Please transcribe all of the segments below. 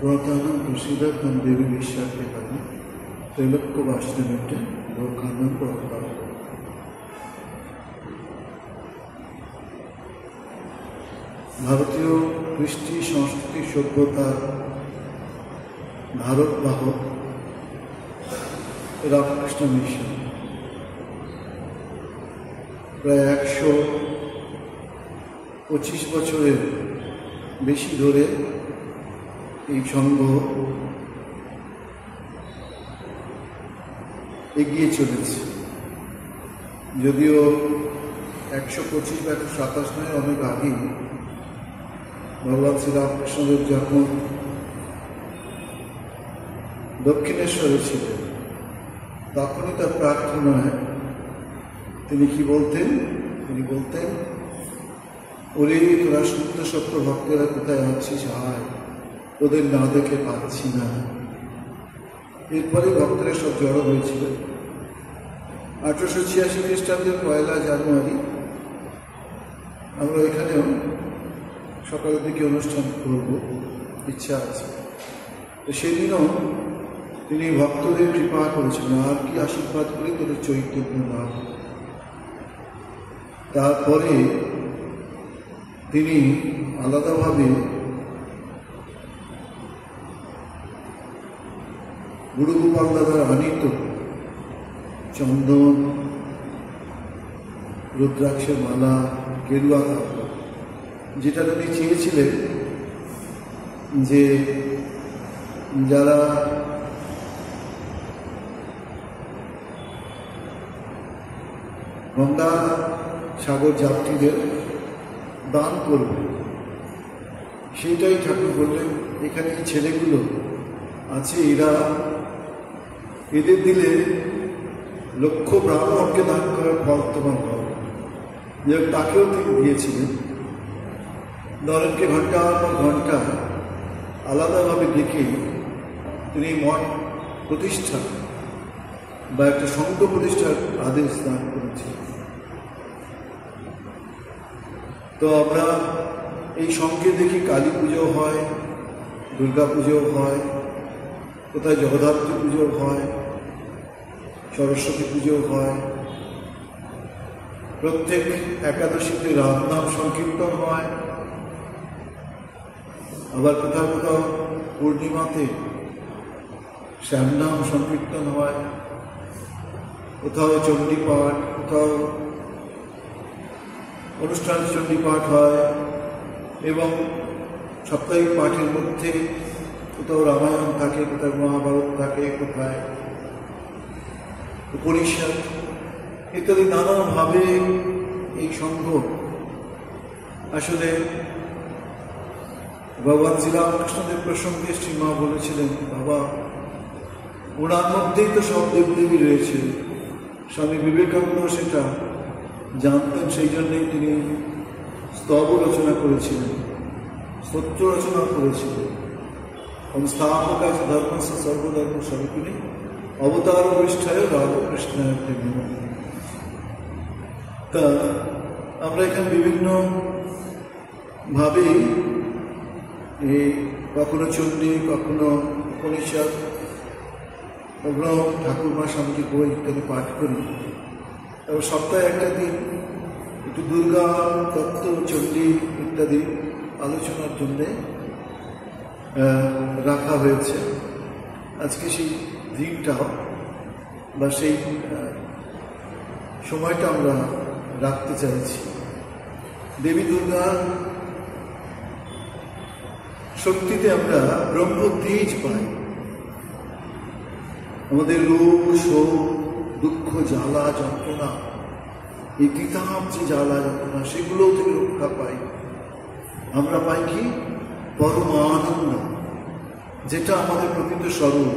Lokanam Prasiddham Devi Vishakekana Trilokka Vaishnavite Lokanam Prabhupada. ভারতীয় কৃষ্টি সংস্কৃতি সভ্যতার ভারত বাহক রামকৃষ্ণ মিশন প্রায় 125 বছরের বেশি ধরে এই সংঘ এগিয়ে চলেছে। যদিও 125 বা 127 নয়, অনেক আগেই ভগবান শ্রীরামকৃষ্ণদেব যখন দক্ষিণেশ্বরে ছিলেন তখনই তার প্রার্থনায় তিনি কি বলতেন? তিনি বলতেন, ওরে তোরা শুদ্ধ সত্য ভক্তেরা কোথায় আছিস, হায় তোদের না দেখে পাচ্ছি না। এরপরে ভক্তরা সব জড়ো হয়েছিল। 1886 খ্রিস্টাব্দের 1 জানুয়ারি আমরা এখানেও সকালের দিকে অনুষ্ঠান করব, ইচ্ছা আছে। তো সেদিনও তিনি ভক্তদের কৃপা করেছিলেন, আর কি আশীর্বাদ করে তোদের চৈতন্য নাম। তারপরে তিনি আলাদাভাবে গুরু গোপাল দাদার আনিত চন্দন, রুদ্রাক্ষের মালা, গেরুয়া কাপড়, যেটা তিনি চেয়েছিলেন যে যারা গঙ্গা সাগর যাত্রীদের দান করবে, সেইটাই ঠাকুর বললেন এখানে এই ছেলেগুলো আছে, এদের দিলে লক্ষ ব্রাহ্মণকে দান করার ফল তোমার হবে। তাকেও তিনি দিয়েছিলেন। নরেনকে ঘন্টার পর ঘন্টা আলাদাভাবে ডেকে তিনি মঠ প্রতিষ্ঠা বা একটা সংঘ প্রতিষ্ঠার আদেশ দান করেছিলেন। তো আমরা এই সংঘে দেখি কালী পুজো হয়, দুর্গা পুজো হয়, কোথায় জগদ্ধাত্রী পুজো হয়, সরস্বতী পুজো হয়, প্রত্যেক একাদশীতে রামনাম সংকীর্তন হয়, আবার কোথাও কোথাও পূর্ণিমাতে শ্যামনাম সংকীর্তন হয়, কোথাও চণ্ডীপাঠ, কোথাও অনুষ্ঠান চণ্ডীপাঠ হয়, এবং সাপ্তাহিক পাঠের মধ্যে কোথাও রামায়ণ থাকে, কোথাও মহাভারত থাকে, কোথায় উপনিষদ ইত্যাদি নানাভাবে এই সংঘ আসলে ভগবান শ্রীরামকৃষ্ণদেব প্রসঙ্গে শ্রীমা বলেছিলেন, বাবা ওনার মধ্যেই তো সব দেবদেবী রয়েছে। স্বামী বিবেকানন্দ সেটা জানতেন, সেই জন্যই তিনি স্তব রচনা করেছিলেন, স্তোত্র রচনা করেছিলেন। সংস্থাপক আছে ধর্ম সর্বধর্ম স্বরূপিণী অবতার পৃষ্ঠায় রামকৃষ্ণায় প্রেমী। তা আমরা এখানে বিভিন্ন ভাবেই এই কখনো চণ্ডী, কখনো উপনিষদ, কখনো ঠাকুরমা স্বামীজি বই ইত্যাদি পাঠ করি। এবং সপ্তাহে একটা দিন একটু দুর্গা তত্ত্ব, চণ্ডী ইত্যাদি আলোচনার জন্যে রাখা হয়েছে। আজকে সেই দিনটাও বা সেই সময়টা আমরা রাখতে চাইছি। দেবী দুর্গার শক্তিতে আমরা ব্রহ্ম তেজ পাই। আমাদের রোগ, শোক, দুঃখ, জ্বালা, যন্ত্রণা, এই তিতাব যে জ্বালা যন্ত্রণা, সেগুলো থেকে রক্ষা পাই। আমরা পাই কি? পরম আনন্দ, যেটা আমাদের প্রকৃত স্বরূপ।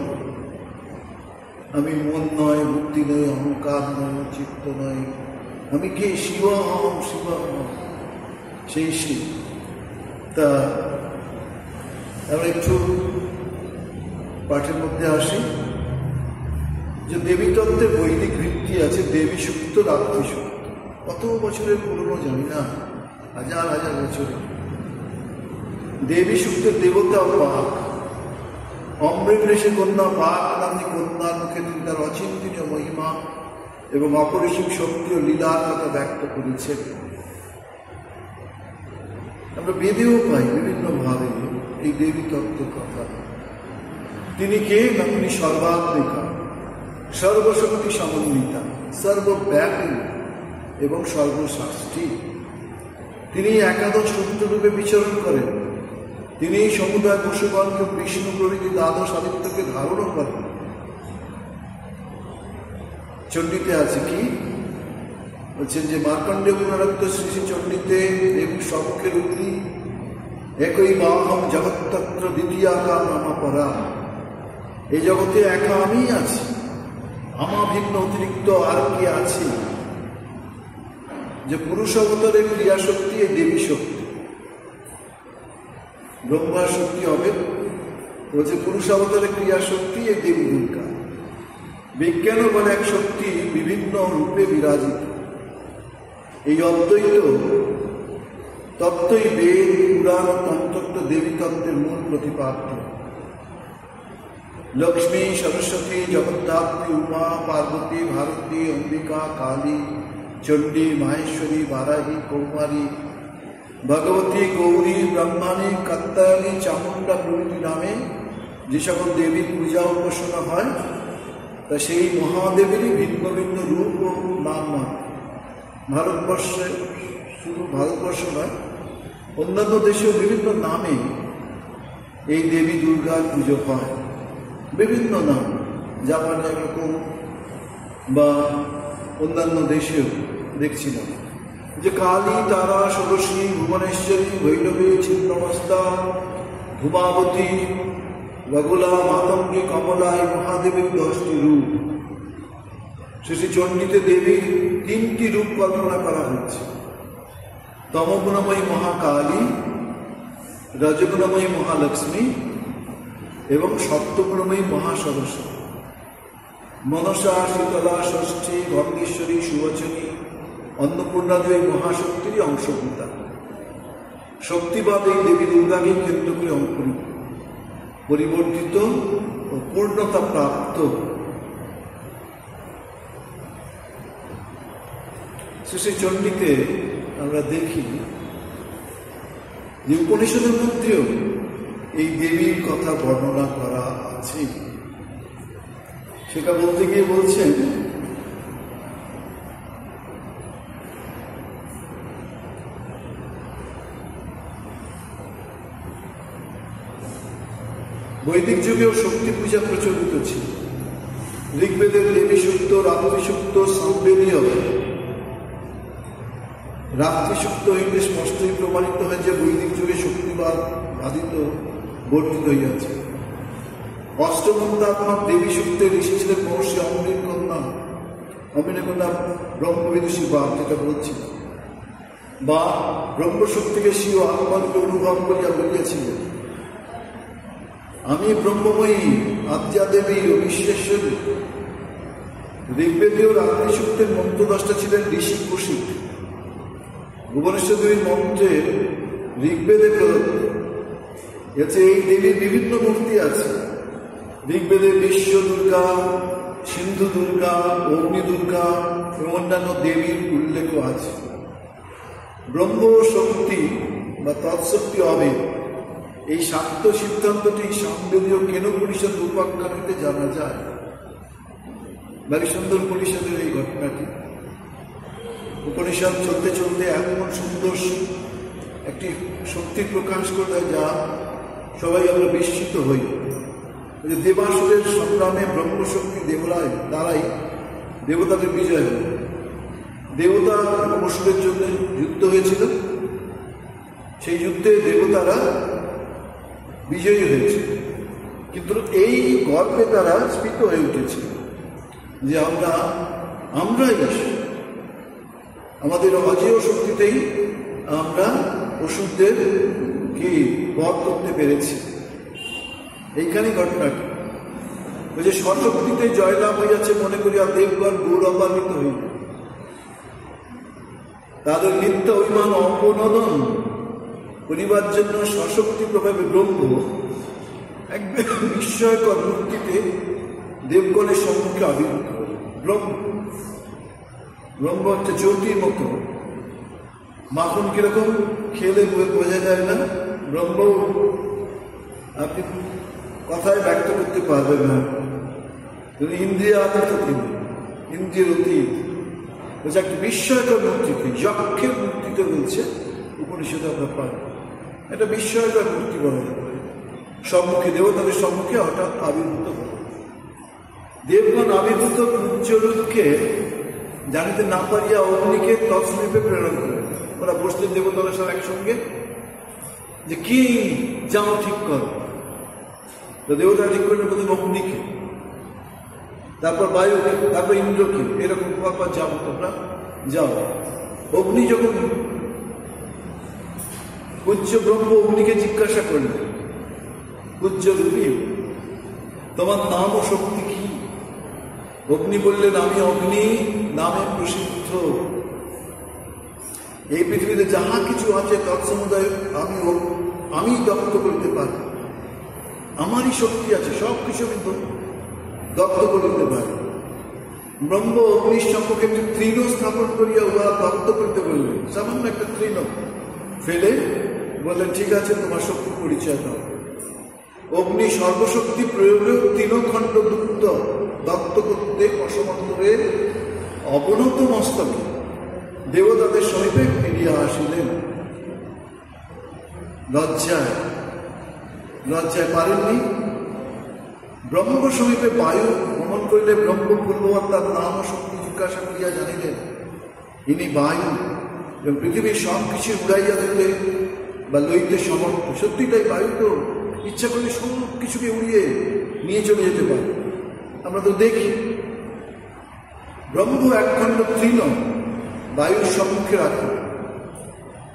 আমি মন নয়, বুদ্ধি নয়, অহংকার নয়, চিত্ত নয়, আমি কে? শিবহম শিবহম, সেই শিব। তা আমরা একটু পাঠের মধ্যে আসি যে দেবী তত্ত্বে বৈদিক ভিত্তি আছে। দেবী সুক্ত, রাত্রি সুক্ত, কত বছরের পুরনো জানি না, হাজার হাজার বছরের। দেবী সুক্তের দেবতা বাঘ, অমৃতঋষি কন্যা বাগনাথী কন্যার মুখে তিনি তার অচিন্তনীয় মহিমা এবং অপরিসীম শক্তি ও লীলার কথা ব্যক্ত করেছেন। আমরা বেদেও পাই বিভিন্নভাবে এই দেবী তত্ত্বের কথা। তিনি কে না তিনি সর্বাত্মিকা, সর্বশক্তি সমন্বিতা, সর্বব্যাপী এবং সর্বশাস্ত্রী। তিনি একাদশ রূপে বিচরণ করেন। তিনি সমুদায় পশুগণকে বিষ্ণু প্রভৃতি দ্বাদশ আদিত্যকে ধারণও করেন। চণ্ডীতে আছে কি বলছেন যে মার্কণ্ডেয় পুনরুক্ত শ্রী শ্রী চণ্ডীতে দেবী সম্মুখের উক্তি একই বাহম জগত্তত্র দ্বিতীয়াকা নামা পরা। এই জগতে একা আমিই আছি, আমা ভিন্ন অতিরিক্ত আর কি আছে? যে পুরুষ অবতারের ক্রিয়াশক্তি এই দেবী শক্তি, ব্রহ্মার শক্তি হবে বলছে পুরুষ অবতারের ক্রিয়াশক্তি এই দেবী দুর্গা। বিজ্ঞানও বলে এক শক্তি বিভিন্ন রূপে বিরাজিত। এই অদ্বৈত তত্ত্বই বেদ, পুরাণ, তন্ত্র, দেবী তত্ত্বের মূল প্রতিপাদ্য। লক্ষ্মী, সরস্বতী, জগদ্ধাত্রী, উমা, পার্বতী, ভারতী, অম্বিকা, কালী, চণ্ডী, মাহেশ্বরী, বারাহী, কৌমারী, ভগবতী, গৌরী, ব্রহ্মাণী, কাত্যায়নী, চামুণ্ডা প্রভৃতি নামে যে সকল দেবীর পূজা উপাসনা হয় তা সেই মহাদেবেরই ভিন্ন ভিন্ন রূপ ও নাম মাত্র। ভারতবর্ষে শুধু ভারতবর্ষ নয়, অন্যান্য দেশেও বিভিন্ন নামে এই দেবী দুর্গার পুজো হয়। বিভিন্ন নাম, জাপানে একরকম বা অন্যান্য দেশেও দেখছিলাম যে কালী, তারা, ষোড়শী, ভুবনেশ্বরী, ভৈরবী, ছিন্নমস্তা, ধূমাবতী, বগুলা, মাতঙ্গী, কমলা এই মহাদেবীর 10টি রূপ। শ্রী চণ্ডীতে দেবীর 3টি রূপ কল্পনা করা হচ্ছে। তমগুণময়ী মহাকালী, রজগুণময়ী মহালক্ষ্মী এবং সপ্তগুণময়ী মহাসরস্বতী। মনসা, শীতলা, ষষ্ঠী, ভগ্নেশ্বরী, সুবচনী, অন্নপূর্ণা দেবী মহাশক্তিরই অংশভূতা। শক্তিবাদ এই দেবী দুর্গাকে কেন্দ্র করে অঙ্কুরিত, পরিবর্তিত ও পূর্ণতা প্রাপ্ত। শ্রী চণ্ডীতে আমরা দেখি যে উপনিষদের মধ্যেও এই দেবীর কথা বর্ণনা করা আছে। সেটা বলতে গিয়ে বলছেন বৈদিক যুগেও শক্তি পূজা প্রচলিত ছিল। ঋগ্বেদের দেবী সূক্ত, রাত্রি সূক্ত, সামবেদীয় রাত্রি সূক্ত হইতে স্পষ্টই প্রমাণিত হয় যে বৈদিক যুগে শক্তিবাদ বাধিত বর্ধিত হইয়াছে। অষ্টমন্তাত্মক দেবী সূক্তে ঋষি ছিলেন মহর্ষি অমিনের কন্যা, অমিনের কন্যা ব্রহ্মবিদুষী বা যেটা বলছি, বা ব্রহ্মশক্তিকে স্বীয় আত্মাকে অনুভব করিয়া বলিয়াছিলেন আমি ব্রহ্মময়ী, আদ্যা দেবী ও বিশ্বেশ্বরী। ঋগ্বেদীয় রাত্রি সূক্তের মন্ত্র 10টা ছিলেন ঋষি কুশিক। ভুবনেশ্বর দেবীর মন্ত্রের ঋগ্বেদে প্রদত্ত। এতে এই দেবীর বিভিন্ন মূর্তি আছে। ঋগ্বেদে বিশ্ব দুর্গা, সিন্ধু দুর্গা, অগ্নি দুর্গা এবং অন্যান্য দেবীর উল্লেখ আছে। ব্রহ্ম শক্তি বা তৎশক্তি অবেদ এই শাক্ত সিদ্ধান্তটি সামবেদীয় কেন পরিষদ উপাখ্যানটিতে জানা যায়। ভারী সুন্দর পরিষদের এই ঘটনাটি। উপনিষদ চলতে চলতে এমন সুন্দর একটি শক্তি প্রকাশ করে যা সবাই আমরা বিস্মিত হই। দেবাসুরের সংগ্রামে ব্রহ্মশক্তি দেবরায় দ্বারাই দেবতাদের বিজয় হল। দেবতা এবং অসুরের জন্য যুদ্ধ হয়েছিল। সেই যুদ্ধে দেবতারা বিজয়ী হয়েছে, কিন্তু এই গর্বে তারা স্ফীত হয়ে উঠেছে যে আমরাই আমাদের অজেয় শক্তিতেই আমরা অসুরদের কি বধ করতে পেরেছি। এইখানে ঘটনাটি ওই যে স্বশক্তিতে জয়লাভ হইয়াছে মনে করিয়া দেবগণ গৌরবান্বিত হইল। তাদের নিত্য অভিমান অপনোদন করিবার জন্য স্বশক্তি প্রভাবে ব্রহ্ম এক বিস্ময়কর মূর্তিতে দেবগণের সম্মুখে আবির্ভূত হল। ব্রহ্ম একটা জ্যোতির মতো, মাখন কিরকম খেলে বোঝা যায় না, ব্রহ্ম আপনি কথায় ব্যক্ত করতে পারবেন না। ইন্দ্রিয় আতীত তিনি, ইন্দ্রিয়ের অতীত। বলছে একটা বিস্ময়কর মূর্তিতে, যক্ষের মূর্তিতে বলছে উপনিষদে আমরা পাই। একটা বিস্ময়কর মূর্তি বলা যেতে পারে। সম্মুখে দেবতাদের সম্মুখে হঠাৎ আবির্ভূত হল। দেবগণ আবির্ভূত পূজ্যরূপকে জানিতে না পারিয়া অগ্নিকে তৎসমীপে প্রেরণ করে। ওরা বসলেন দেবতারা সব একসঙ্গে, যে কি যাও ঠিক কর। তো দেবতারা ঠিক করলেন প্রথম অগ্নিকে, তারপর বায়ুকে, তারপর ইন্দ্রকে, এরকম পরপর যাবো, তোমরা যাও। অগ্নি যখন পূজ্য ব্রহ্ম অগ্নিকে জিজ্ঞাসা করলেন, পূজ্য রূপী তোমার নাম ও শক্তি কি? অগ্নি বললেন, আমি অগ্নি নামে প্রসিদ্ধ। এই পৃথিবীতে যাহা কিছু আছে তৎসমুদায় আমি দগ্ধ করতে পারি। আমারই শক্তি আছে, সব কিছু আমি দগ্ধ করিতে পারি। ব্রহ্ম অগ্নির সম্পর্কে একটি তৃণ স্থাপন করিয়া উহা দগ্ধ করতে বললেন। সামান্য একটা তৃণ ফেলে বললেন, ঠিক আছে, তোমার শক্তির পরিচয় দাও। অগ্নি সর্বশক্তি প্রয়োগে তৃণখণ্ড দগ্ধ করতে অসমর্থ হয়ে অবনত মস্তকে দেবতাদের সমীপে ফিরিয়া আসিলেন। লজ্জায় পারেননি। ব্রহ্ম সমীপে বায়ু ভ্রমণ করিলে ব্রহ্ম পূর্ববৎ তার নাম ও শক্তি জিজ্ঞাসা করিয়া জানিলেন, ইনি বায়ু এবং পৃথিবীর সব কিছু উড়াইয়া দিতে বা লইতে সমর্থ। সত্যি তাই, বায়ু তো ইচ্ছা করলে সব কিছুকে উড়িয়ে নিয়ে চলে যেতে পারে, আমরা তো দেখি। ব্রহ্ম একখণ্ড তৃণ বায়ুর সম্মুখে রাখে,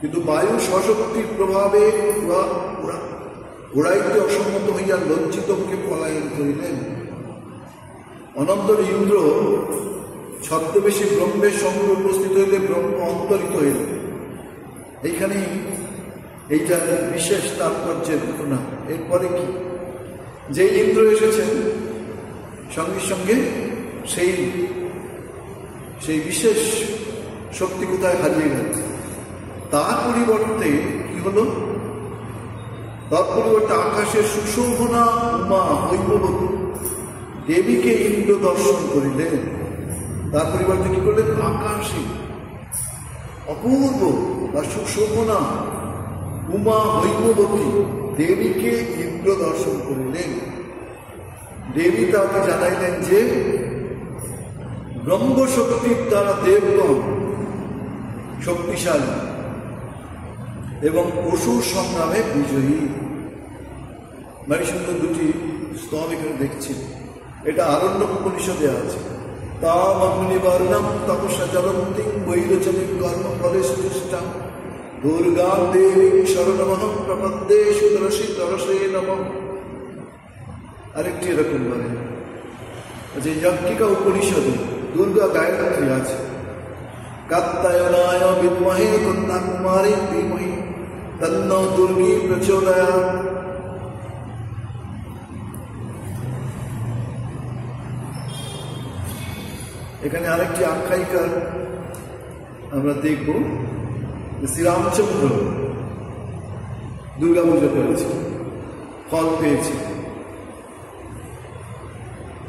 কিন্তু বায়ু স্বশক্তির প্রভাবে উড়াইতে অসম্মত হইয়া লজ্জিত মুখে পলায়ন করিলেন। অনন্তর ইন্দ্র ছদ্মবেশী ব্রহ্মের সঙ্গে উপস্থিত হইলে ব্রহ্ম অন্তরিত হইল। এইখানেই এইটা বিশেষ তাৎপর্যের ঘটনা। এরপরে কি, যে ইন্দ্র এসেছেন সঙ্গে সঙ্গে সেই বিশেষ শক্তি কোথায় হারিয়ে গেল। তার পরিবর্তে কি হলো? তৎপরিবর্তে আকাশের সুশোভনা উমা হৈমবতী দেবীকে ইন্দ্র দর্শন করিলেন। তার পরিবর্তে কি করলেন? আকাশে অপূর্ব বা সুশোভনা উমা হৈমবতী দেবীকে ইন্দ্র দর্শন করিলেন। দেবী তাকে জানাইলেন যে ব্রহ্মশক্তির দ্বারা দেবগণ শক্তিশালী এবং অসুর সংগ্রামে বিজয়ী। মানে সুন্দর দুটি স্তব এখানে দেখছি। এটা আরণ্যক উপনিষদে আছে। তাম অগ্নিবর্ণম তপস্যা জ্বলন্তিং বৈরচনিং কর্মফলে সুষ্টা দুর্গা দেবী শরণমহং প্রপদ্যে সুদর্শী দরশে নমঃ। আরেকটি এরকম বলে যে যজ্ঞিকা উপনিষদে দুর্গা গায়ত্রী আছে। কাত্যায়নায় বিদ্মহে কন্যাকুমারী ধীমহি তন্নো দুর্গী প্রচোদয়াৎ। এখানে আরেকটি আখ্যায়িকার আমরা দেখব। শ্রীরামচন্দ্র দুর্গা পুজো করেছে, ফল পেয়েছে,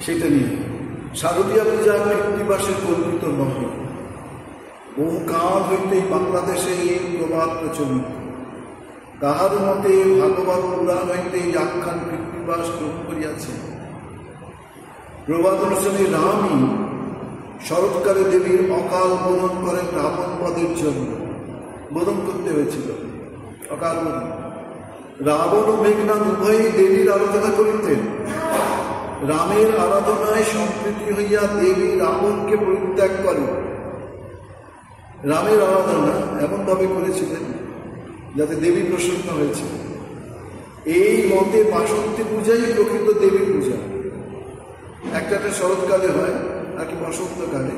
সেটা নিয়ে শারদীয়া পূজা কৃত্তিবাসের কল্পিত নয়। বহু কাল হইতেই বাংলাদেশে এই প্রবাদ প্রচলিত। কাহার মতে ভাগবত পুরাণ হইতে এই আখ্যান কৃত্তিবাস গ্রহণ করিয়াছে। প্রবাদ অনুসারে রামই শরৎকালে দেবীর অকাল বোধন করেন রাবণ বধের জন্য। বোধন করতে হয়েছিল, অকাল বোধন। রাবণ ও মেঘনাদ উভয়ই দেবীর আরাধনা করিতেন। রামের আরাধনায় সম্প্রীতি হইয়া দেবী রাবণকে পরিত্যাগ করেন। রামের আরাধনা এমনভাবে করেছিলেন যাতে দেবী প্রসন্ন হয়েছে। এই মতে বাসন্তী পূজাই প্রকৃত দেবীর পূজা। একটা শরৎকালে হয় আর কি বসন্তকালে।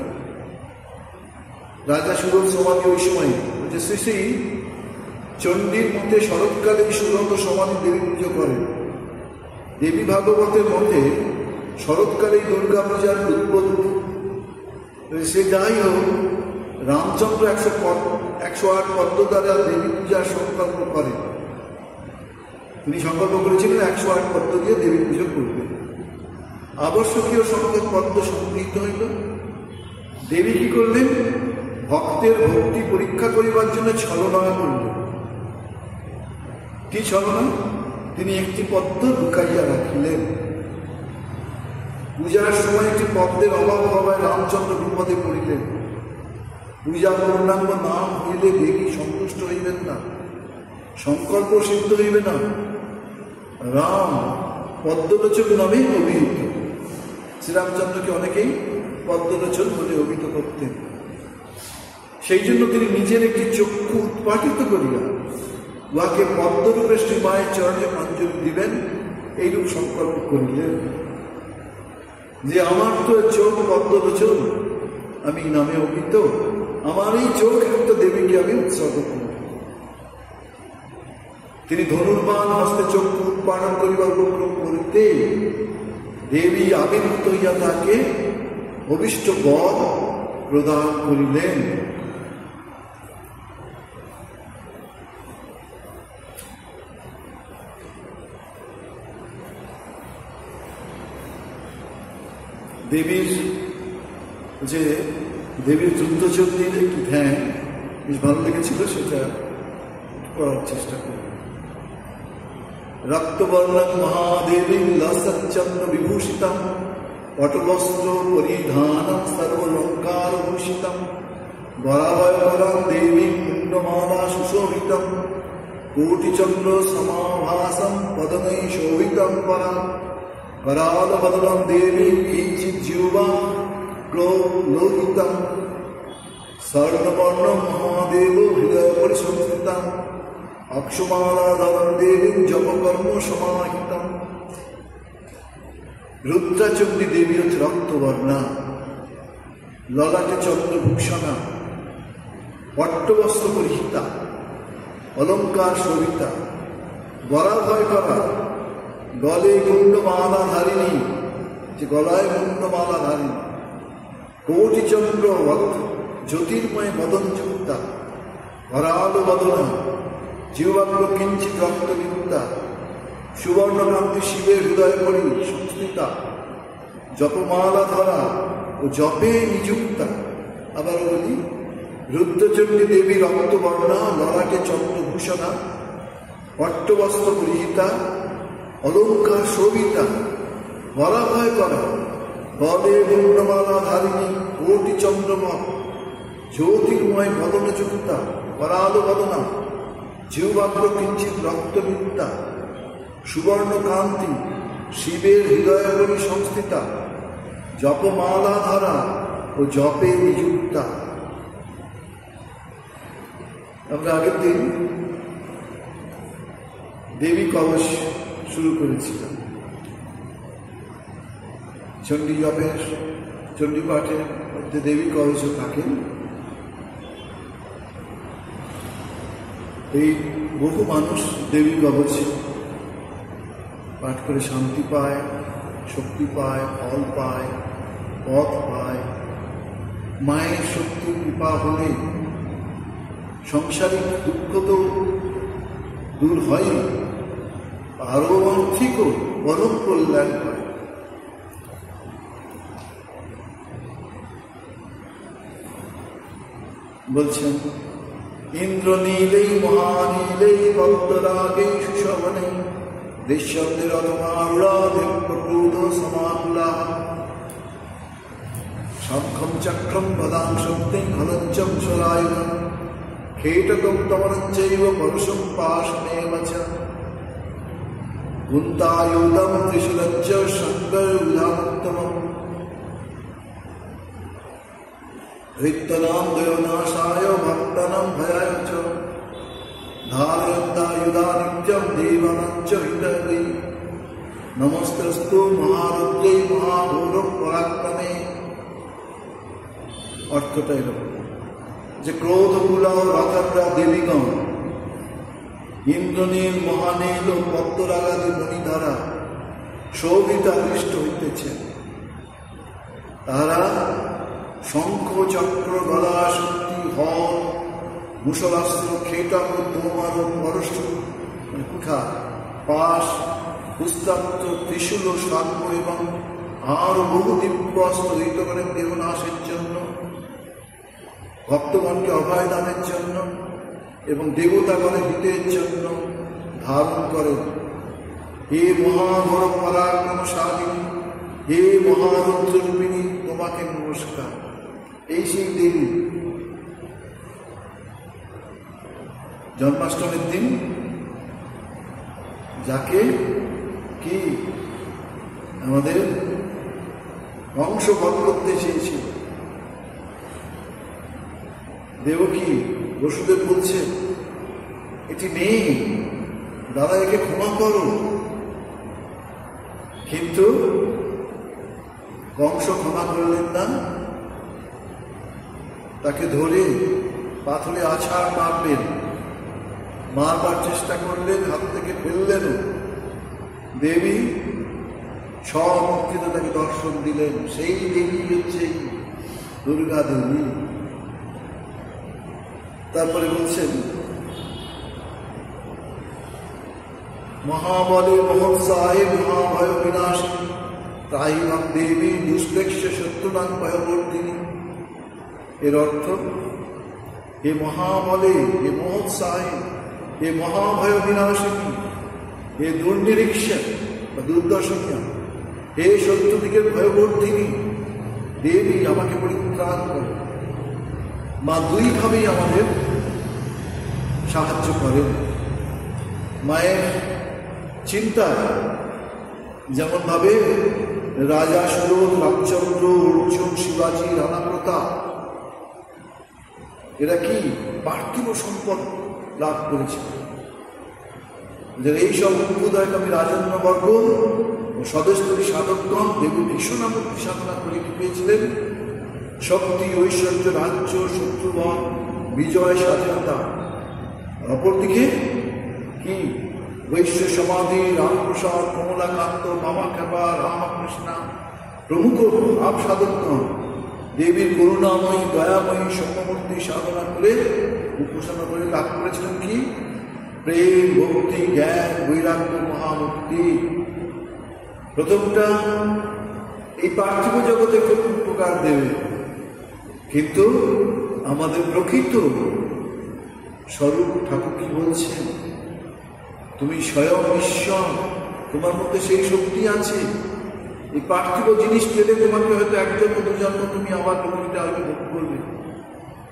রাজা সুরত সমাধি ওই সময় যে শ্রী শ্রী চণ্ডীর মধ্যে শরৎকালে সুরত সমাধি দেবী পুজো করেন। দেবী ভাগবতের মধ্যে শরৎকালে দুর্গা পূজার উদ্বোধন। সে যাই হোক, রামচন্দ্র 108 পদ্ম দ্বারা দেবী পূজার সংকল্প করেন। তিনি সংকল্প করেছিলেন 108 পদ্ম দিয়ে দেবী পুজো করবেন। আবশ্যকীয় সংখ্যক পদ্ম সংগৃহীত হইল। দেবী কি করলেন? ভক্তের ভক্তি পরীক্ষা করিবার জন্য ছলনা করলেন। কি ছলনা? তিনি একটি পদ্ম লুকাইয়া রাখিলেন। পূজার সময় একটি পদ্মের অভাব হওয়ায় রামচন্দ্র বিপদে পড়িলেন। পূজা পূর্ণাঙ্গ নাম হইলে দেবী সন্তুষ্ট হইবেন না, সংকল্প সিদ্ধ হইবে না। রাম পদ্মলোচন নামেই অভিহিত। শ্রীরামচন্দ্রকে অনেকেই পদ্মলোচন বলে অভিহিত করতেন। সেই জন্য তিনি নিজের একটি চক্ষু উৎপাটিত করিয়া উহাকে পদ্মরূপে শ্রীমায়ের চরণে অঞ্জলি দিবেন, এইরূপ সংকল্প করিলেন যে আমার তো চোখ পদ্মলোচন, আমি নামে অভিহিত, আমার এই চোখ একটা দেবীকে আমি উৎসর্গ করব। তিনি ধনুর্বাণ হস্তে চক্ষু উৎপাদন করিবার উপক্রম করিতে দেবী আবির্ভূত হইয়া তাকে অভিষ্ট বর প্রদান করিলেন। দেবীর যুদ্ধচন্ডীর একটি ধ্যান বেশ ভালো লেগেছিল, সেটা করার চেষ্টা করব। রক্তবর্ণং মহাদেবী লসচ্চন্দ্র বিভূষিতম পটবস্ত্র পরিধানম সর্বলঙ্কার ভূষিতম বরাবয়করং দেবী কুণ্ডমালা সুশোভিতম কোটিচন্দ্র সমাভাসম পদমৈ শোভিতম পরম करालबदलं देवी किञ्चित् जीवा लोहितं स्वर्णवर्णं महादेव हृदयपरिसंस्थितम् अक्षमालाधरं देवीं जपकर्म समाहितं। रुद्राचण्डी देवी হচ্ছে রক্তবর্ণা, ললাটে চন্দ্রভূষণা, পট্টবস্ত্র পরিহিতা, অলঙ্কার শোভিতা, বরাভয় করা, গলে কুণ্ডমালা ধারিণী, যে গলায় কুণ্ডমালা ধারিণী, কোটিচন্দ্র জ্যোতির্ময় মদনযুক্তা, করাল বদনা, জিহ্বাগ্র কিঞ্চিৎ রক্তযুক্তা, সুবর্ণকান্তি শিবের হৃদয় পরি সংস্কৃতা, জপমালা ধরা ও জপে নিযুক্তা। আবার বলি, রুদ্রচণ্ডী দেবী রক্তবর্ণা, ললাটে চন্দ্রভূষণা, পট্টবস্ত্র পরিহিতা, অলঙ্কার শোভিতা, বরাভয় করা, গলে কুণ্ডমালা ধারিণী, কোটি চন্দ্রময় জ্যোতির্ময় বদনযুক্তা, করাল বদনা, জিহ্বাগ্র কিঞ্চিৎ রক্তযুক্তা, সুবর্ণকান্তি শিবের হৃদয়বলী সংস্থিতা, জপমালা ধরা ও জপে নিযুক্তা। আমরা আগের দিন দেবী কবচ শুরু করেছিলাম। চণ্ডী জপের, চণ্ডী পাঠের মধ্যে দেবী কবচ থাকেন। এই বহু মানুষ দেবী কবচ পাঠ করে শান্তি পায়, শক্তি পায়, ফল পায়, পথ পায়। মায়ের শক্তি কৃপা হলে সংসারিক দুঃখ তো দূর হয়, পারমার্থিকও পরম কল্যাণ হয়। বলছেন, ইন্দ্রনীলেই মহানীলেই পদ্মরাগে সুশোভনে দৃশ্যন্তের অধমারুরাধিপ্রক্রুধ সমাকুলা শঙ্খম চক্রম পদাং শক্তি ঘনঞ্চম সরায়ুধম খেটকম তমরঞ্চৈব পরশুম পাশমেব চ কুন্তায়ুধম ত্রিশূলঞ্চ শঙ্করুধামোত্তমম হৃত্যনাম দয়োনাশায় ভক্তানাম ভয়ায় চ ধারয়ন্তায়ুধা নিত্যম দেবানাঞ্চ হৃদয়ে নমস্তেস্তু মহারুদ্রে মহাভূর পরাক্রমে। অর্থটা এরকম যে ক্রোধকুলা রথররা দেবীগণ, ইন্দ্রনীল মহানীল ও পদ্মরাগাদি মণিধারা শোভিতা দৃষ্ট হইতেছেন। তারা শঙ্খ চক্র গলা শক্তি হল মুসলাস্ত্র খেটাম তোমার পরশ কুঠা পাশ পুস্তাত্র ত্রিশূল সাক্ষ্য এবং আরো বহু দিব্য অস্ত্র দৈত করেন দেবনাশের জন্য, ভক্তগণকে অভয় দানের জন্য এবং দেবতাগণের হিতের জন্য ধারণ করেন। হে মহাবর পরাক্রমশালিনী, হে মহারুদ্ররূপিণী, তোমাকে নমস্কার। এই সেই দেবী জন্মাষ্টমীর দিন যাকে কি আমাদের বংশ বধ করতে চেয়েছিল দেবকী। বসুদেব বলছে এটি নেই, দাদা একে ক্ষমা করো। কিন্তু কংস ক্ষমা করলেন না, তাকে ধরে পাথরে আছাড় মারবেন, মারবার চেষ্টা করলেন, হাত থেকে ফেললেন। দেবী স্বমূর্তিতে তাকে দর্শন দিলেন। সেই দেবী হচ্ছে দুর্গা দেবী। তারপরে বলছেন মহাবলে মহোৎসাহে মহাভয় বিনাশিনী ত্রাহিমাং দেবী দুষ্প্রেক্ষ শত্রুনাং ভয়বর্ধিনী। এর অর্থ হে মহাবলে, হে মহোৎসাহে, হে মহাভয় বিনাশিনী, হে দুর্নিরীক্ষা বা দুর্দশনী, হে শত্রুদিকে ভয়বর্ধিনী দেবী, আমাকে পরিত্রাণ করো। মা দুইভাবেই আমাদের সাহায্য করেন। মায়ের চিন্তা যেমন ভাবে রাজা সুরথ, রামচন্দ্র, অর্জুন, শিবাজি, রানা প্রতাপ এরা কি পার্থিব সম্পদ লাভ করেছে, যে এইসব উদ্বোধয়কামী রাজন্যবর্গ ও স্বদেশী সাধকগণ দেবী ভীষণ মুক্তি সাধনা করে পেয়েছিলেন শক্তি, ঐশ্বর্য, রাজ্য, শত্রুবন, বিজয়, স্বাধীনতা। অপরদিকে কি বৈশ্য সমাধি, রামপ্রসাদ, কমলাকান্ত, মামাখ্যাপা, রামকৃষ্ণা প্রমুখ ভাব সাধকগণ দেবীর করুণাময়ী, দয়াময়ী, সৌম্যমূর্তি সাধনা করে উপাসনা করে লাভ করেছিলেন কি প্রেম, ভক্তি, জ্ঞান, বৈরাগ্য, মহামুক্তি। প্রথমটা এই পার্থিব জগতে খুব উপকার দেবে, কিন্তু আমাদের প্রকৃত স্বরূপ ঠাকুর কি বলছেন, তুমি স্বয়ং ঈশ্বর, তোমার মধ্যে সেই শক্তি আছে। এই পার্থিব জিনিস পেলে তোমাকে হয়তো একজন দুজন্ম তুমি আবার পৃথিবীটা হয়তো ভোগ করবে,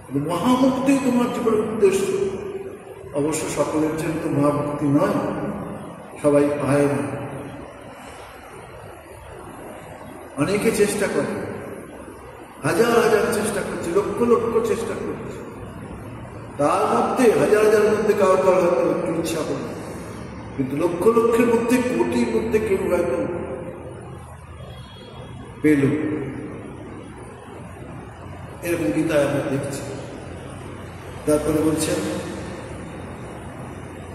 কিন্তু মহামুক্তি তোমার জীবনের উদ্দেশ্য। অবশ্য সকলের জন্য তো মহামুক্তি নয়, সবাই পায় না। অনেকে চেষ্টা করে, হাজার হাজার চেষ্টা করছে, লক্ষ লক্ষ চেষ্টা করছে, তার মধ্যে হাজার হাজারের মধ্যে কারো কারো হয়তো একটু ইচ্ছা করে, কিন্তু লক্ষ লক্ষের মধ্যে, কোটির মধ্যে কেউ হয়তো পেল। এরকম গীতায় আমরা দেখছি। তারপরে বলছেন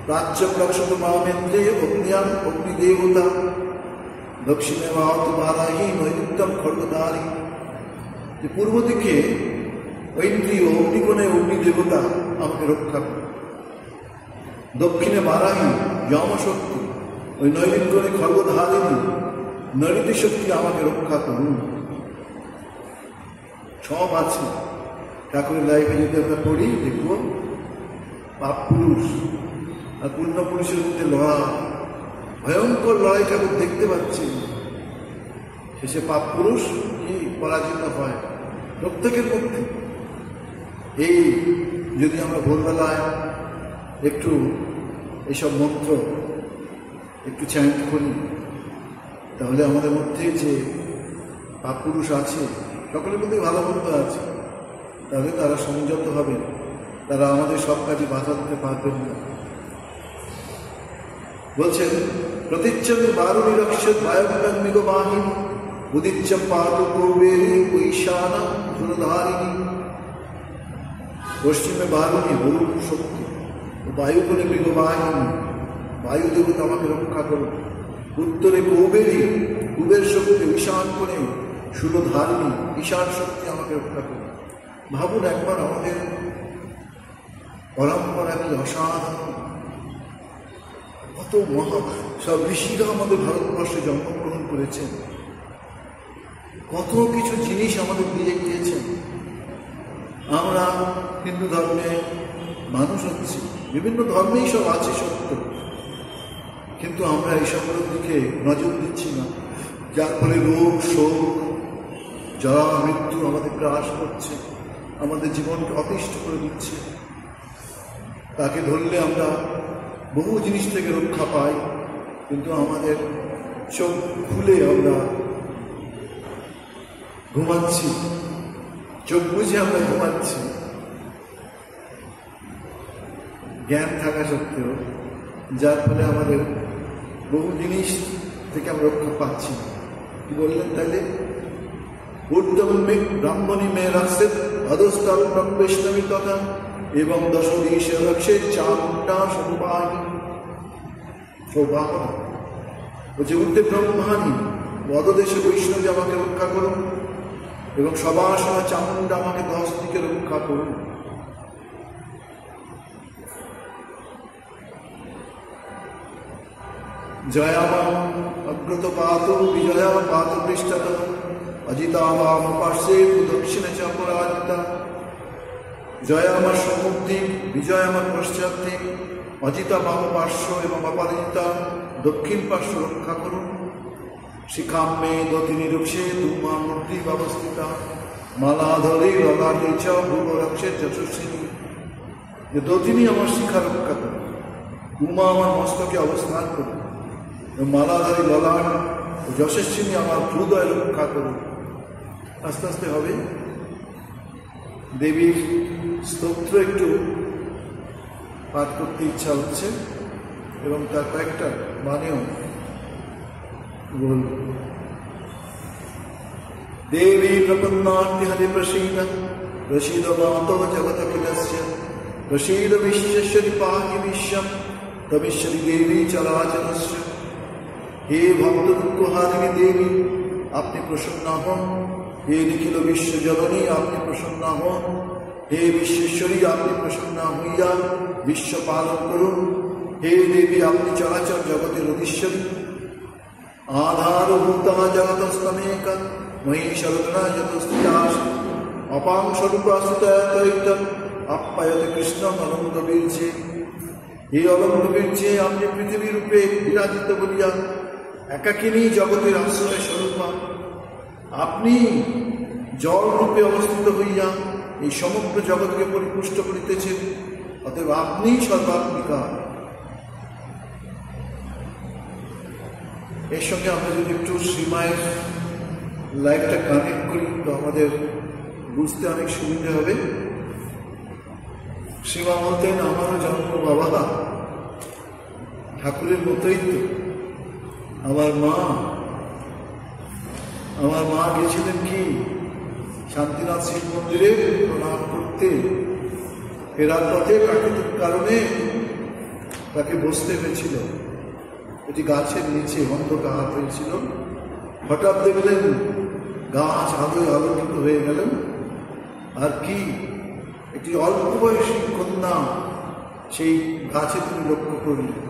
প্রাচ্য প্রাচ্যত মামেন্দ্রে অগ্নিয়াম অগ্নিদেবতা দক্ষিণে মাহত বারাহী নৈত্যম খড়গধারী। পূর্ব দিকে ঐন্দ্রিয় অগ্নিকোণে অগ্নিদেবতা আমাকে রক্ষা করে, দক্ষিণে বারাহী যমশক্তি, ওই নৈরিত্যে খড়গধারিণী নৈরিতি শক্তি আমাকে রক্ষা করুন। সব আছে ঠাকুরের লাইফে যদি আমরা পড়ি দেখব পাপ পুরুষ আর পূর্ণ পুরুষের মধ্যে লড়াই, ভয়ঙ্কর লড়াই ঠাকুর দেখতে পাচ্ছি। শেষে পাপ পুরুষ কি পরাজিত হয় প্রত্যেকের মধ্যে। এই যদি আমরা ভোরবেলায় একটু এইসব মন্ত্র একটু চ্যান্ট করি, তাহলে আমাদের মধ্যে যে পাপ পুরুষ আছে, সকলের মধ্যে ভালো মন্দ আছে, তাহলে তারা সংযত হবে, তারা আমাদের সব কাজে বাধা দিতে পারবেন না। বলছেন প্রতিচ্ছবি বারু নিরক্ষর বায়ুমিগ বাহিনী উদিচ্ছ পাত পূর্বেরি ঈশানা ধুরধারিণী। পশ্চিমে বারুণী বরুণ শক্তি, বায়ু করে মৃগ বাহিনী, বায়ু দেবতা আমাকে রক্ষা করো। উত্তরে কুবের শক্তি, ঈশান কোণে সুরধারিণী ঈশান শক্তি আমাকে রক্ষা করুন। ভাবুন একবার আমাদের পরম্পরা কি অসাধারণ, কত মহা সব ঋষিরা আমাদের ভারতবর্ষে জন্মগ্রহণ করেছেন, কত কিছু জিনিস আমাদের দিয়ে গিয়েছেন। আমরা হিন্দু ধর্মে মানুষ হচ্ছি, বিভিন্ন ধর্মেই সব আছে সত্য, কিন্তু আমরা এইসবের দিকে নজর দিচ্ছি না, যার ফলে রোগ শোক জরা মৃত্যু আমাদের গ্রাস করছে, আমাদের জীবনকে অতিষ্ঠ করে দিচ্ছে। তাকে ধরলে আমরা বহু জিনিস থেকে রক্ষা পাই, কিন্তু আমাদের চোখ খুলে আমরা ঘুমাচ্ছি, চোখ বুঝে আমরা ঘুমাচ্ছি, জ্ঞান থাকা সত্ত্বেও, যার ফলে আমাদের বহু জিনিস থেকে আমরা রক্ষা পাচ্ছি। কি বললেন তাহলে? ব্রাহ্মণী মেয়ে রাখছে অধস্তাল বৈষ্ণবী তথা এবং দশদীশ রক্ষে চামুণ্ডা সৌভাবনা বলছে উর্ধে ব্রহ্মাণী অধদেশে বৈষ্ণবী আমাকে রক্ষা করুন এবং সবার সময় চামুণ্ডা আমাকে 10 দিকে রক্ষা করুন। জয়ামাম অগ্রত পাত বিজয়া পাত পৃষ্ঠত অজিতা বাম পার্শ্বে দক্ষিণে চাপরাজিতা। জয়া আমার সম্মুখ দিক, বিজয় আমার পশ্চাৎ দিক, অজিতা বাম পার্শ্ব এবং অপরাজিতা দক্ষিণ পার্শ্ব রক্ষা করুন। শিখাম্যে দতিনী রক্ষে ধূমা মূর্তি ব্যবস্থিতা মালা ধরে ললাটে চ ভূম রক্ষে যশস্বিনী। যে দতিনী আমার শিখা রক্ষা করুন, উমা আমার মস্তকে অবস্থান করুন, মালাধারী ললাট যশস্বিনী আমার হৃদয় রক্ষা করুন। আস্তে আস্তে হবে। দেবীর স্তোত্র একটু পাঠ করতে ইচ্ছা হচ্ছে এবং তার কয়েকটা মানেও বলব। দেবী প্রপন্নার্থী হরি প্রসীদ প্রসীদ মাত জগত কিলস্য প্রসীদ বিশ্বশ্বরী পাহি বিশ্বম তমেশ্বরী দেবী চলাচলস্য। হে ভক্ত দুঃখহারিণী দেবী, আপনি প্রসন্ন হন। হে নিখিল বিশ্ব জননী, আপনি প্রসন্ন হন। হে বিশ্বেশ্বরী, আপনি প্রসন্ন হইয়া বিশ্ব পালন করুন। হে দেবী, আপনি চরাচর জগতের অধীশ্বরী। আধারভূতা জগতস্তমেক মহিষরত্না যতস্তিতাস অপাং স্বরূপাসুতয়ত আপ্যায়ত কৃষ্ণ অনন্ত বীর্যে। হে অনন্ত বীর্যে, আপনি পৃথিবী রূপে বিরাজিত বলিয়া একাকিনী জগতের আশ্রয় স্বরূপা। আপনি জল রূপে অবস্থিত হইয়া এই সমগ্র জগৎকে পরিপুষ্ট করিতেছেন, অতএব আপনি সর্বাত্মিকা। এর সঙ্গে আমরা যদি একটু শ্রীমায়ের লাইফটা কানেক্ট করি তো আমাদের বুঝতে অনেক সুবিধা হবে। শ্রীমা বলতেন, আমারও জন্ম বাবা ঠাকুরের মতোই তো। আমার মা গেছিলেন কি শান্তিনাথ শিব মন্দিরে প্রণাম করতে, ফেরার পথে প্রাকৃতিক কারণে তাকে বসতে হয়েছিল। এটি গাছের নিচে অন্ধকার হয়েছিল। হঠাৎ দেখলেন গাছ আলোয় আলোকিত হয়ে গেলেন, আর কি একটি অল্প বয়সী কন্যা সেই গাছে তিনি লক্ষ্য করলেন।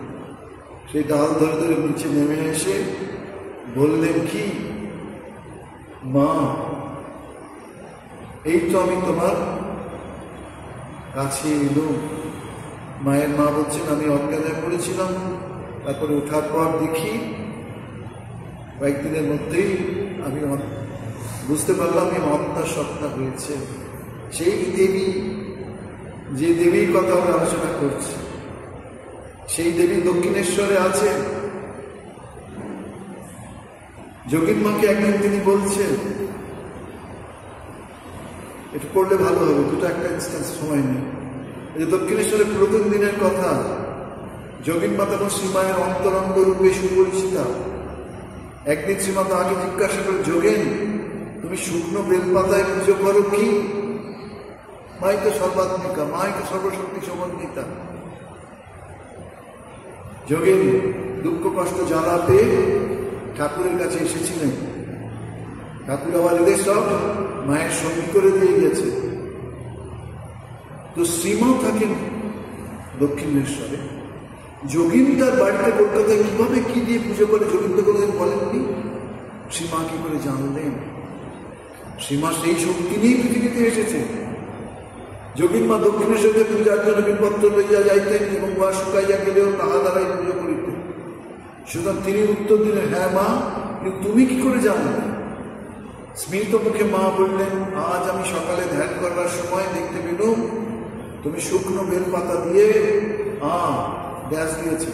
সেই ডাল ধরে ধরে নিচে নেমে এসে বললেন, কি মা, এই তো আমি তোমার কাছে এলো। মায়ের মা বলছেন, আমি অজ্ঞান হয়ে পড়েছিলাম, তারপরে ওঠার পর দেখি কয়েকদিনের মধ্যেই আমি বুঝতে পারলাম এই আত্মার সত্তা হয়েছে। সেই দেবী, যে দেবীর কথা আমরা আলোচনা করছি, সেই দেবী দক্ষিণেশ্বরে আছে। যোগীন মাকে একদিন তিনি বলছেন, একটু পড়লে ভালো হবে, দুটো একটা ইনস্ট্যান্স সময় নেই। এই দক্ষিণেশ্বরের প্রথম দিনের কথা। যোগীন মা তখন শ্রীমায়ের অন্তরঙ্গ রূপে সুপরিচিতা। একদিন শ্রীমা আগে জিজ্ঞাসা করে, যোগেন, তুমি শুকনো বেলপাতায় পুজো করো কি? মাই তো সর্বাত্মিকা, মাই তো সর্বশক্তি সমন্বিতা। যোগেন দুঃখ কষ্ট জ্বালা পেয়ে ঠাকুরের কাছে এসেছিলেন। ঠাকুর আবার এদের সব মায়ের সঙ্গী করে দিয়ে গেছে। তো শ্রীমাও থাকেন দক্ষিণেশ্বরে। যোগিন্দার বাড়িতে কলকাতায় কিভাবে কি দিয়ে পুজো করে যোগিন্দা কোনোদিন বলেননি। শ্রীমা কি করে জানলেন? শ্রীমা সেই শক্তি নিয়েই পৃথিবীতে এসেছে। যোগিনমা দক্ষিণেশ্বরে পূজার জন্য বিপত্র লইয়া যাইতেন এবং বা শুকাইয়া গেলেও তাহা দ্বারাই পুজো করিতেন। সুতরাং তিনি উত্তর দিলেন, হ্যাঁ মা, কিন্তু তুমি কি করে জানলে? স্মিত মুখে মা বললেন, আজ আমি সকালে ধ্যান করবার সময় দেখতে পেলুম তুমি শুকনো বেলপাতা দিয়ে ব্যাস দিয়েছে।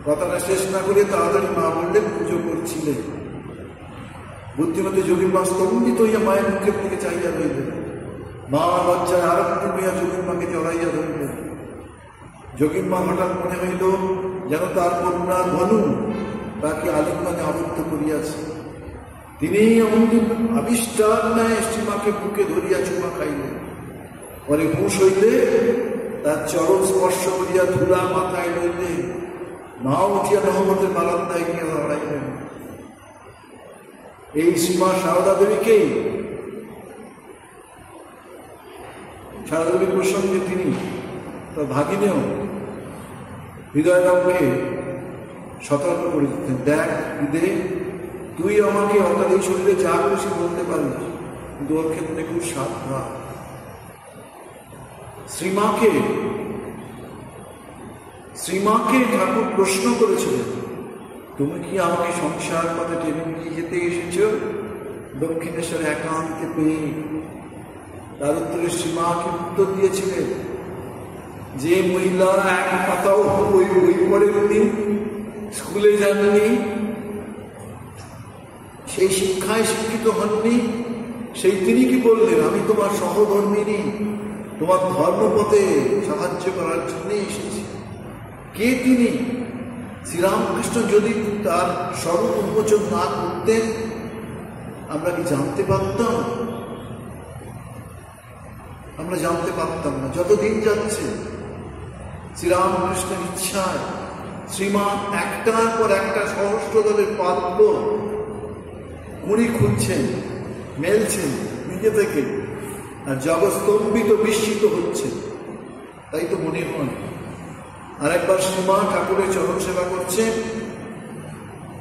কথাটা শেষ না করে তাড়াতাড়ি মা বললেন, পুজো করছিলে। বুদ্ধিমতী যোগীমা স্তম্ভিত হইয়া মায়ের মুখের দিকে চাইয়া রইলেন। মা লজ্জায় আরক্ত হইয়া যোগীমাকে জড়াইয়া ধরলেন। যোগীমা হঠাৎ মনে হইল যেন তার কন্যা ধনু তাকে আলিঙ্গনে আবদ্ধ করিয়াছে। তিনি এমনকি আবিষ্টার ন্যায় শ্রীমাকে বুকে ধরিয়া চুমা খাইলেন। পরে হুঁশ হইলে তার চরণ স্পর্শ করিয়া ধুলা মাথায় লইলে মা উঠিয়া নহমতের বারান্দায় গিয়ে দাঁড়াইলেন। এই শ্রীমা সারদা দেবীকেই, সারদা দেবীর প্রসঙ্গে তিনি তার ভাগিনেও হৃদয়রামকে সতর্ক করে দিতেন, দেখ হৃদে, তুই আমাকে অর্থাৎ এই শরীরে যা খুশি বলতে পারিস, কিন্তু ওর ক্ষেত্রে খুব সাবধান। শ্রীমাকে ঠাকুর প্রশ্ন করেছিলেন, তুমি কি আমাকে সংসার পথে টেনে নিয়ে যেতে এসেছ দক্ষিণেশ্বরে একান্তে পেয়ে? তার উত্তরে শ্রীমাকে উত্তর দিয়েছিলেন, যে মহিলা এক পাতাও বই পড়েননি, স্কুলে যাননি, সেই শিক্ষায় শিক্ষিত হননি, সেই তিনি কি বললেন, আমি তোমার সহধর্মিনী, তোমার ধর্মপথে সাহায্য করার জন্যই এসেছি। কে তিনি? শ্রীরামকৃষ্ণ যদি তার স্বরূপ উন্মোচন না করতেন আমরা কি জানতে পারতাম? আমরা জানতে পারতাম না। যতদিন যাচ্ছে শ্রীরামকৃষ্ণের ইচ্ছায় শ্রীমা একটার পর একটা সহস্রদলের পাত্র উনি খুঁজছেন, মেলছেন নিজে থেকে, আর জগৎস্তম্ভিত বিস্মিত হচ্ছে। তাই তো মনে হয়। আর একবার শ্রীমা ঠাকুরের চরণ সেবা করছেন,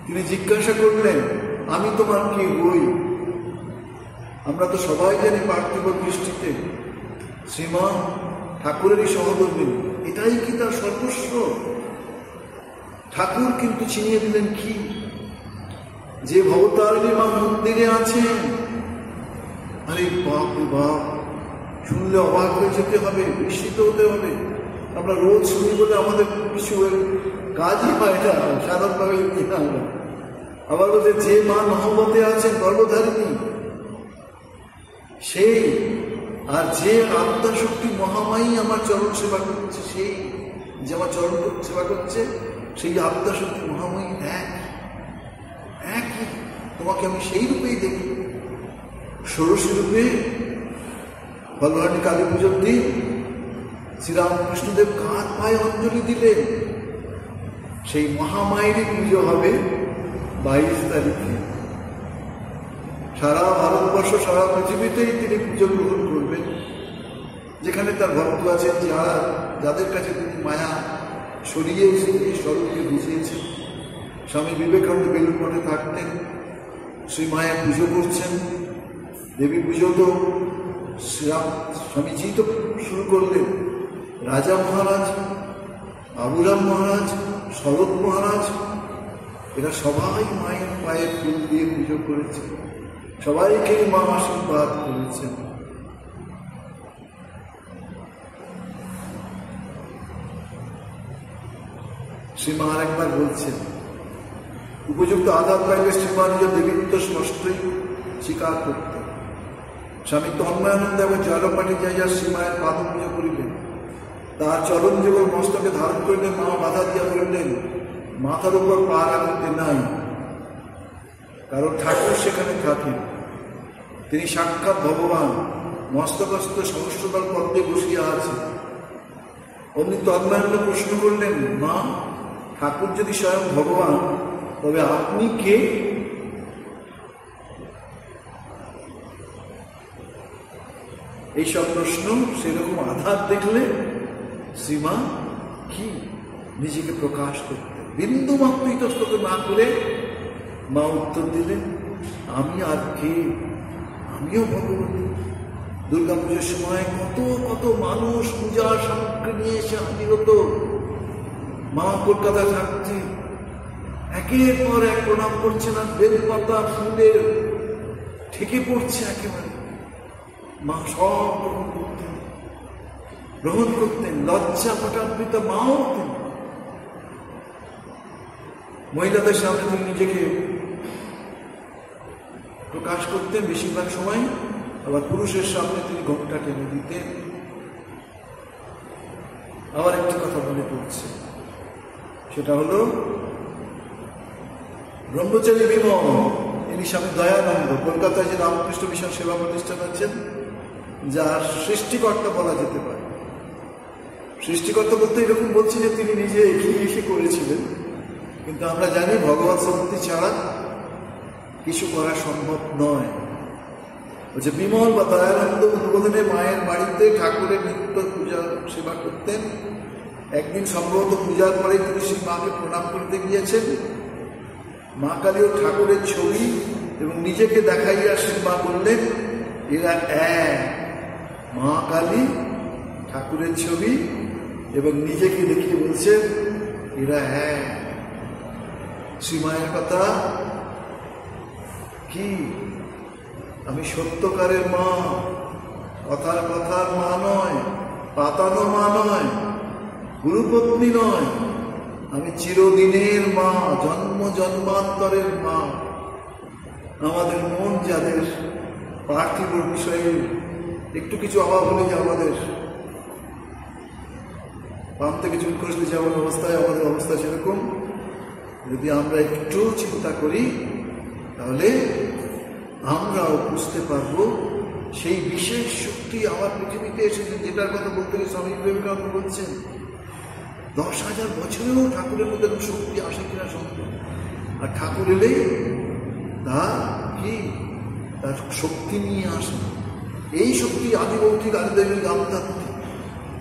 তিনি জিজ্ঞাসা করলেন, আমি তোমার কি হই? আমরা তো সবাই জানি পার্থিব দৃষ্টিতে শ্রীমা ঠাকুরেরই সহধর্মিনী, এটাই কি তার সর্বস্ব? ঠাকুর কিন্তু চিনিয়ে দিলেন কি, যে ভবতারিণী মা মন্দিরে আছেন। আরে বাপ রে বাপ, শুনলে অবাক হয়ে যেতে হবে, বিস্মিত হতে হবে। আমরা রোজ শুনি বলে আমাদের কিছু কাজই হয় না, সাধারণভাবে আমরা আবার বলতে, যে মা নহবতে আছেন গর্ভধারিণী সেই, আর যে আত্মাশক্তি মহামায়ী আমার চরণ সেবা করছে, সেই যে আমার চরণ সেবা করছে সেই আত্মাশক্তি মহামায়ী একই। তোমাকে আমি সেই রূপেই দেখি, ষোড়শী রূপে। বলহাটি কালী পুজোর দিন শ্রীরামকৃষ্ণদেব কাঁধ পায়ে অঞ্জলি দিলেন। সেই মহামায়েরই পুজো হবে 22 তারিখে। সারা ভারতবর্ষ, সারা পৃথিবীতেই তিনি পুজো গ্রহণ করবেন। যেখানে তার ভক্ত আছেন, যাদের কাছে তিনি মায়া সরিয়ে এই স্বরূপকে বুঝিয়েছেন। স্বামী বিবেকানন্দ বেলুন মঠে থাকতেন, শ্রী মায়া পুজো করছেন। দেবী পুজো তো স্বামীজি তো শুরু করলেন। রাজা মহারাজ, বাবুরাম মহারাজ, শরৎ মহারাজ, এরা সবাই মায়ের পায়ে ফুল দিয়ে পুজো করেছে, সবাইকে মা আশীর্বাদ করেছেন। শ্রীমা আর একবার বলছেন, উপযুক্ত আধার পাইলে শ্রীমা নিজের দেবীত্ব স্পষ্টই স্বীকার করতেন। স্বামী তন্ময়ানন্দ এবং জয়পাঠে যাইয়া শ্রীমায়ের পাদ পুজো করিলেন। তার চরণ যুগল মস্তকে ধারণ করিলেন। মা বাধা দিয়া বললেন, মাথার উপর পা রাখতে নাই, কারণ ঠাকুর সেখানে থাকেন, তিনি সাক্ষাৎ ভগবান, মস্তকস্থ সহস্রদল পদ্মে বসিয়া আছে। অমনি তন্ময়ানন্দ প্রশ্ন করলেন, মা ঠাকুর যদি স্বয়ং ভগবান, তবে আপনি কে? এইসব প্রশ্ন সেরকম আধার দেখলে শ্রীমা কি নিজেকে প্রকাশ করতে বিন্দু মাত্র ইতস্তত না করে মা উত্তর দিলেন, আমি আর কে? আমিও ভগবতী। দুর্গা পুজোর সময় কত কত মানুষ পূজার সামগ্রী নিয়ে এসে হাজির হতো। মা কলকাতায় থাকতে একের পর এক প্রণাম করছে না, বেলপাতা ফুলের ঠেকে পড়ছে একেবারে। মা সব গ্রহণ করতেন, লজ্জা পটান্বিত মাও হতেন। মহিলাদের সামনে তিনি নিজেকে প্রকাশ করতেন বেশিরভাগ সময়, আবার পুরুষের সামনে তিনি ঘোমটা টেনে দিতেন। আবার একটি কথা মনে পড়ছে, সেটা হলো ব্রহ্মচারী বিমল, ইনি স্বামী দয়ানন্দ, কলকাতায় যে রামকৃষ্ণ মিশন সেবা প্রতিষ্ঠান আছেন, যার সৃষ্টিকর্তা বলা যেতে পারে। সৃষ্টিকর্তা বলতে এরকম বলছি যে তিনি নিজে এগিয়ে এসে করেছিলেন, কিন্তু আমরা জানি ভগবত শক্তি ছাড়া কিছু করা সম্ভব নয়। বলছে বিমল বা দয়ানন্দ উদ্বোধনে মায়ের বাড়িতে ঠাকুরের নিত্য পূজা সেবা করতেন। একদিন সম্ভবত পূজার পরে তিনি সেই মাকে প্রণাম করতে গিয়েছেন। মা কালী ও ঠাকুরের ছবি এবং নিজেকে দেখাইয়া সেই মা বললেন, এরা এক। মা কালী, ঠাকুরের ছবি এবং নিজেকে দেখিয়ে বলছেন এরা এক। শ্রীমায়ের কথা কি? আমি সত্যকারের মা, কথার কথার মা নয়, পাতানো মা নয়, গুরুপত্নী নয়, আমি চিরদিনের মা, জন্ম জন্মান্তরের মা। আমাদের মন যাদের পার্থিব বিষয়ে একটু কিছু অভাব হলে যে আমাদের পাম থেকে চুল খসলে যেমন অবস্থায়, আমাদের অবস্থা সেরকম। যদি আমরা একটু চিন্তা করি তাহলে আমরাও বুঝতে পারবো সেই বিশেষ শক্তি আমার পৃথিবীতে এসেছে, যেটার কথা বলতে গিয়ে স্বামী বিবেকানন্দ বলছেন 10,000 বছরেও ঠাকুরের মধ্যে শক্তি আসে কিনা সম্ভব। আর ঠাকুর এলেই তা কি তার শক্তি নিয়ে আসে। এই শক্তি আদিভৌতিক আদিদেবী গামধাত্রী,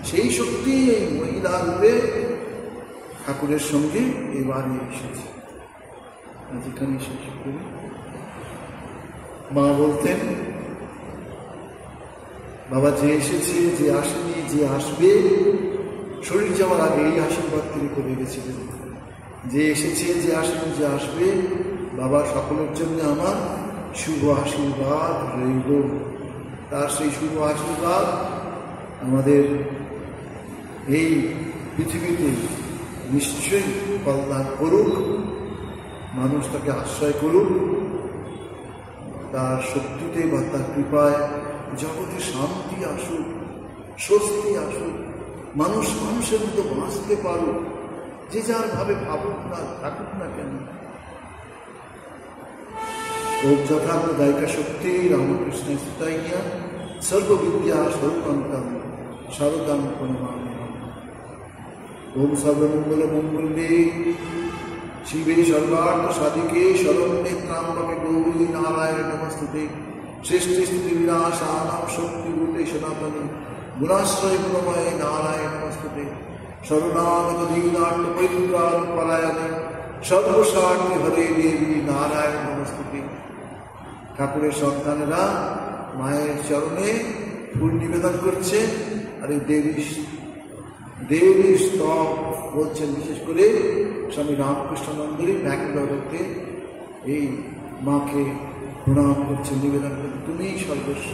সেই শক্তি এই মহিলা রূপে ঠাকুরের সঙ্গে এবারে এসেছে। যেখানে শেষ করি, মা বলতেন বাবা যে এসেছে, যে আসেনি, যে আসবে, শরীর যাওয়ার আগে এই আশীর্বাদ তিনি করে গেছিলেন, যে এসেছে, যে আসেনি, যে আসবে, বাবা সকলের জন্য আমার শুভ আশীর্বাদ রইল। তার সেই শুভ আশীর্বাদ আমাদের এই পৃথিবীতে নিশ্চয়ই কল্যাণ করুক, মানুষ তাকে আশ্রয় করুক, তার শক্তিতে বা তার কৃপায় জগতে শান্তি আসুক, স্বস্তি আসুক, মানুষ মানুষের মতো বাঁচতে পারুক, যে যার ভাবে ভাবুক না, থাকুক না কেন। ওম যথার্থ দায়িকা শক্তি রামকৃষ্ণ সুতাইয়া সর্ববিদ্যা স্বরূপান্তম শারদাম প্রণমামি। ওম সর্বমঙ্গল মঙ্গলে শিবে সর্বার্থ সাধিকে শরণ্যে ত্রাম্বকে গৌরী নারায়ণ নমস্তুতে। সৃষ্টি স্থিতি বিনাশানাং শক্তিভূতে সনাতনে গুণাশ্রয় গুণময়ে নারায়ণ নমস্তুতে। শরণাগত দীনার্থ পরিত্রাণ পরায়ণে সর্বস্বার্থে হরে দেবী নারায়ণ নমস্তুতে। ঠাকুরের সন্তানেরা মায়ের চরণে ফুল নিবেদন করছে, আর এই দেবী স্তব বলছেন। বিশেষ করে স্বামী রামকৃষ্ণানন্দরী ব্যাঙ্গালোরতে এই মাকে প্রণাম করছেন, নিবেদন করছেন, তুমিই সর্বস্ব,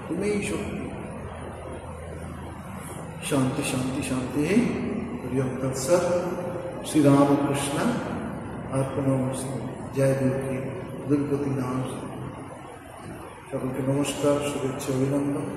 তুমিই শক্তি। শান্তি শান্তি শান্তি। হরিওম তৎসৎ। শ্রীরামকৃষ্ণ अर्पणमस्तु। जय दुर्गी दुर्गति नाश। সকলকে নমস্কার, শুভেচ্ছা, অভিনন্দন।